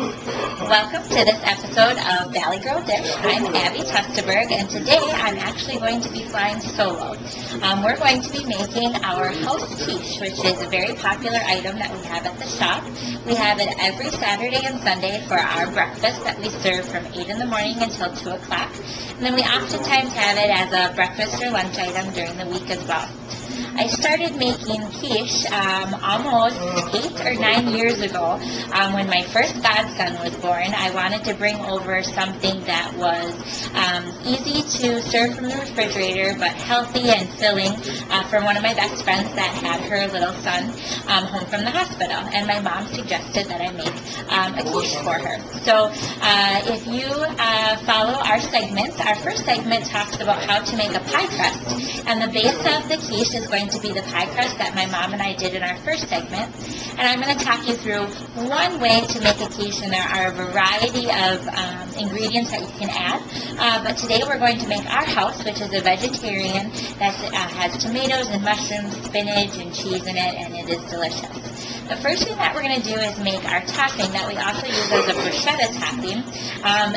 Welcome to this episode of Valley Girl Dish. I'm Abbie Testaberg, and today I'm actually going to be flying solo. We're going to be making our house quiche, which is a very popular item that we have at the shop. We have it every Saturday and Sunday for our breakfast that we serve from 8 in the morning until 2 o'clock. And then we oftentimes have it as a breakfast or lunch item during the week as well. I started making quiche almost 8 or 9 years ago when my first godson was born. I wanted to bring over something that was easy to serve from the refrigerator but healthy and filling from one of my best friends that had her little son home from the hospital. And my mom suggested that I make a quiche for her. So if you follow our segments, our first segment talks about how to make a pie crust. And the base of the quiche is going to be the pie crust that my mom and I did in our first segment. And I'm going to talk you through one way to make a quiche, and there are a variety of ingredients that you can add. But today we're going to make our house, which is a vegetarian that has tomatoes and mushrooms, spinach, and cheese in it, and it is delicious. The first thing that we're going to do is make our topping that we also use as a bruschetta topping.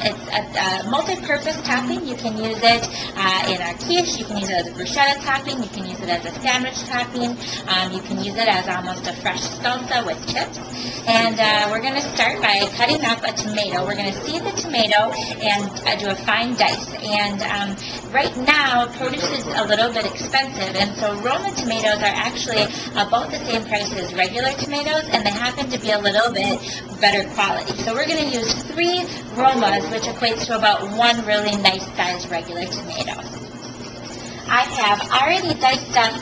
It's a multi-purpose topping. You can use it in our quiche. You can use it as a bruschetta topping. You can use it as a sandwich topping. You can use it as almost a fresh salsa with chips. And we're going to start by cutting up a tomato. We're going to seed the tomato and do a fine dice. And right now, produce is a little bit expensive, and so Roma tomatoes are actually about the same price as regular tomatoes, and they happen to be a little bit better quality. So we're going to use 3 Romas, which equates to about 1 really nice sized regular tomato. I have already diced up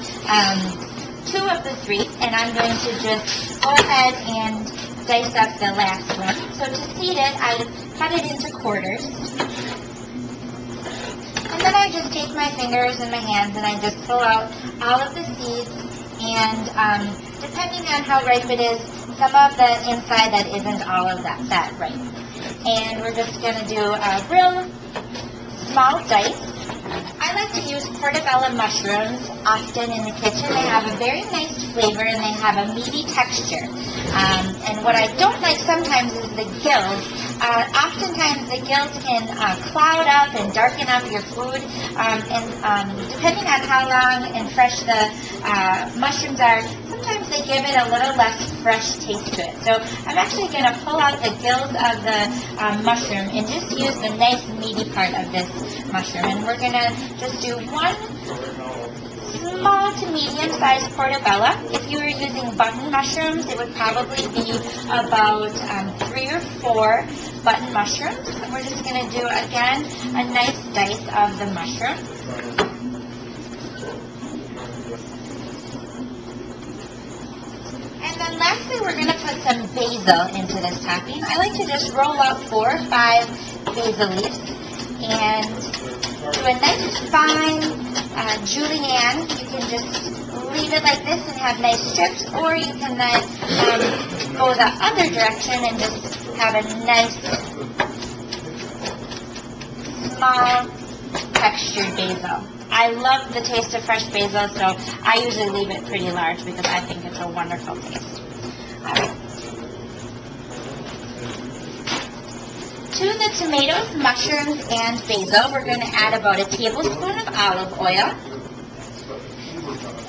2 of the 3, and I'm going to just go ahead and dice up the last one. So to seed it, I cut it into quarters. And then I just take my fingers and my hands and I just pull out all of the seeds, and depending on how ripe it is, some of the inside that isn't all of that ripe. And we're just going to do a real small dice. I like to use portobello mushrooms often in the kitchen. They have a very nice flavor and they have a meaty texture. And what I don't like sometimes is the gills. Oftentimes the gills can cloud up and darken up your food, and depending on how long and fresh the mushrooms are, sometimes they give it a little less fresh taste to it. So I'm actually going to pull out the gills of the mushroom and just use the nice meaty part of this mushroom. And we're going to just do 1 small to medium-sized portobello. If you were using button mushrooms, it would probably be about 3 or 4 button mushrooms. And we're just going to do, again, a nice dice of the mushroom. And then lastly, we're going to put some basil into this topping. I like to just roll up 4 or 5 basil leaves and do a nice fine julienne. You can just leave it like this and have nice strips, or you can then go the other direction and just have a nice small textured basil. I love the taste of fresh basil, so I usually leave it pretty large because I think it's a wonderful taste. All right. To the tomatoes, mushrooms, and basil, we're going to add about a tablespoon of olive oil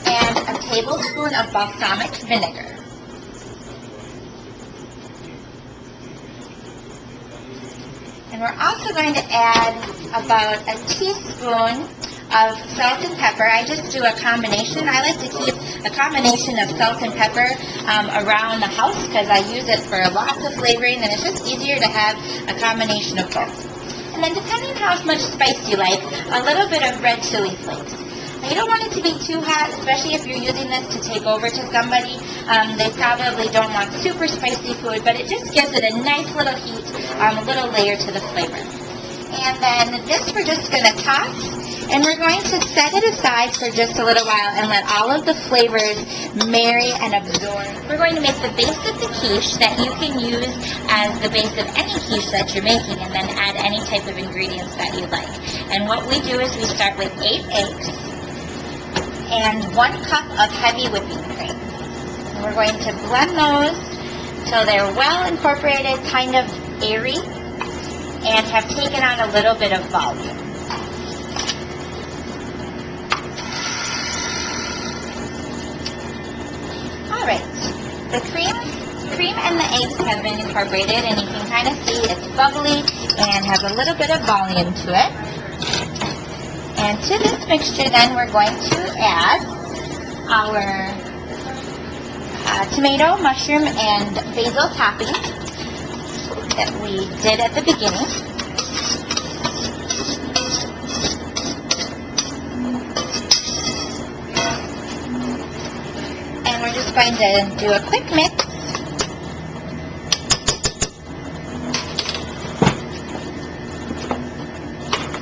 and a tablespoon of balsamic vinegar. And we're also going to add about a teaspoon of salt and pepper. I just do a combination. I like to keep a combination of salt and pepper around the house because I use it for lots of flavoring, and it's just easier to have a combination of both. And then depending on how much spice you like, a little bit of red chili flakes. Now, you don't want it to be too hot, especially if you're using this to take over to somebody. They probably don't want super spicy food, but it just gives it a nice little heat, a little layer to the flavor. And then this we're just going to toss, and we're going to set it aside for just a little while and let all of the flavors marry and absorb. We're going to make the base of the quiche that you can use as the base of any quiche that you're making, and then add any type of ingredients that you like. And what we do is we start with 8 eggs and 1 cup of heavy whipping cream. And we're going to blend those till they're well incorporated, kind of airy and have taken on a little bit of volume. Alright, the cream and the eggs have been incorporated, and you can kind of see it's bubbly and has a little bit of volume to it. And to this mixture then we're going to add our tomato, mushroom, and basil toppings that we did at the beginning. And we're just going to do a quick mix.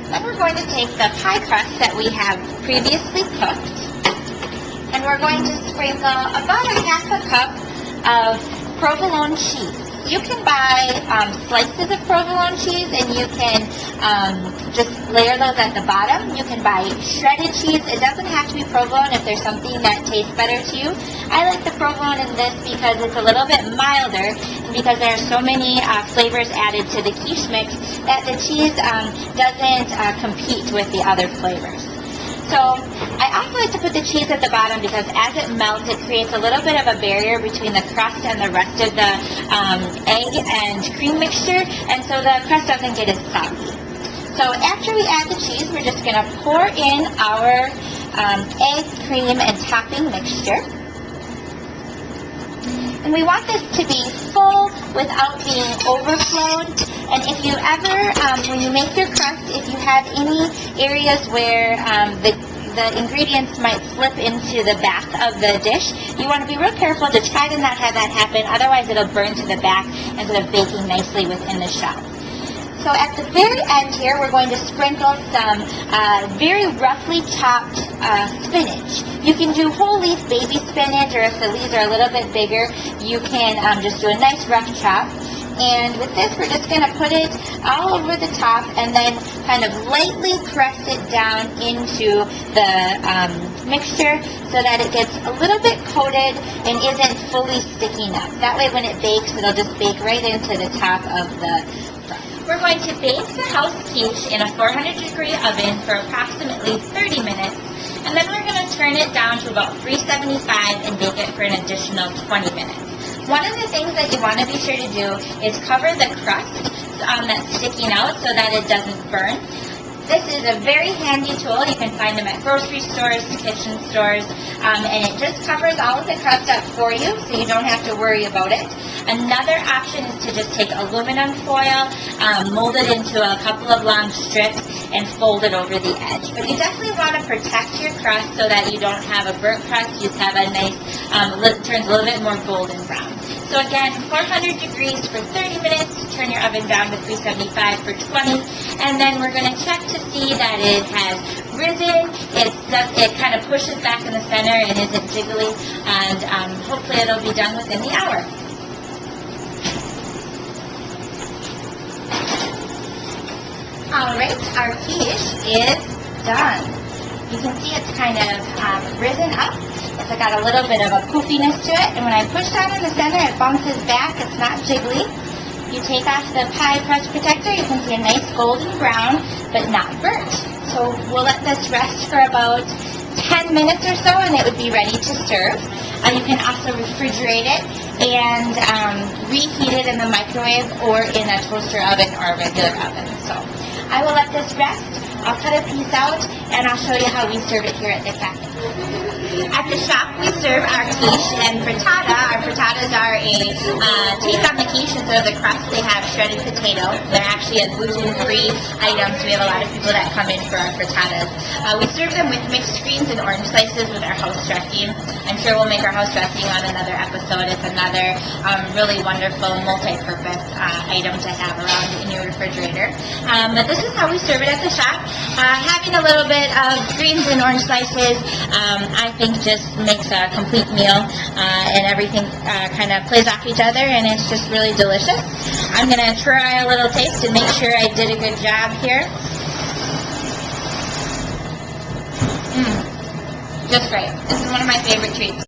Then we're going to take the pie crust that we have previously cooked, and we're going to sprinkle about a half a cup of provolone cheese. You can buy slices of provolone cheese, and you can just layer those at the bottom. You can buy shredded cheese. It doesn't have to be provolone if there's something that tastes better to you. I like the provolone in this because it's a little bit milder, and because there are so many flavors added to the quiche mix that the cheese doesn't compete with the other flavors. So I also like to put the cheese at the bottom because as it melts, it creates a little bit of a barrier between the crust and the rest of the egg and cream mixture, and so the crust doesn't get as soggy. So after we add the cheese, we're just going to pour in our egg, cream, and topping mixture. And we want this to be full without being overflowed. And if you ever, when you make your crust, if you have any areas where the ingredients might slip into the back of the dish, you want to be real careful to try to not have that happen. Otherwise, it'll burn to the back instead of baking nicely within the shell. So at the very end here, we're going to sprinkle some very roughly chopped spinach. You can do whole leaf baby spinach, or if the leaves are a little bit bigger, you can just do a nice rough chop. And with this, we're just going to put it all over the top and then kind of lightly press it down into the mixture so that it gets a little bit coated and isn't fully sticking up. That way when it bakes, it'll just bake right into the top of the crust. We're going to bake the house quiche in a 400-degree oven for approximately 30 minutes, and then we're going to turn it down to about 375 and bake it for an additional 20 minutes. One of the things that you want to be sure to do is cover the crust that's sticking out so that it doesn't burn. This is a very handy tool. You can find them at grocery stores, kitchen stores, and it just covers all of the crust up for you so you don't have to worry about it. Another option is to just take aluminum foil, mold it into a couple of long strips, and fold it over the edge. But you definitely want to protect your crust so that you don't have a burnt crust. You have a nice, turns a little bit more golden brown. So again, 400 degrees for 30 minutes, turn your oven down to 375 for 20, and then we're going to check to see that it has risen, it kind of pushes back in the center and isn't jiggly, and hopefully it'll be done within the hour. Alright, our quiche is done. You can see it's kind of risen up. It's got a little bit of a poofiness to it, and when I push down in the center, it bounces back. It's not jiggly. You take off the pie crust protector, you can see a nice golden brown, but not burnt. So we'll let this rest for about 10 minutes or so, and it would be ready to serve. You can also refrigerate it and reheat it in the microwave or in a toaster oven or a regular oven. So I will let this rest. I'll cut a piece out, and I'll show you how we serve it here at the cafe. At the shop, we serve our quiche and frittata. Our frittatas are a take on the quiche instead of the crust. They have shredded potato. They're actually a gluten-free item, so we have a lot of people that come in for our frittatas. We serve them with mixed greens and orange slices with our house dressing. I'm sure we'll make our house dressing on another episode. It's another really wonderful multi-purpose item to have around in your refrigerator. But this is how we serve it at the shop. Having a little bit of greens and orange slices, I think just makes a complete meal, and everything kind of plays off each other, and it's just really delicious. I'm going to try a little taste and make sure I did a good job here. Just great. This is one of my favorite treats.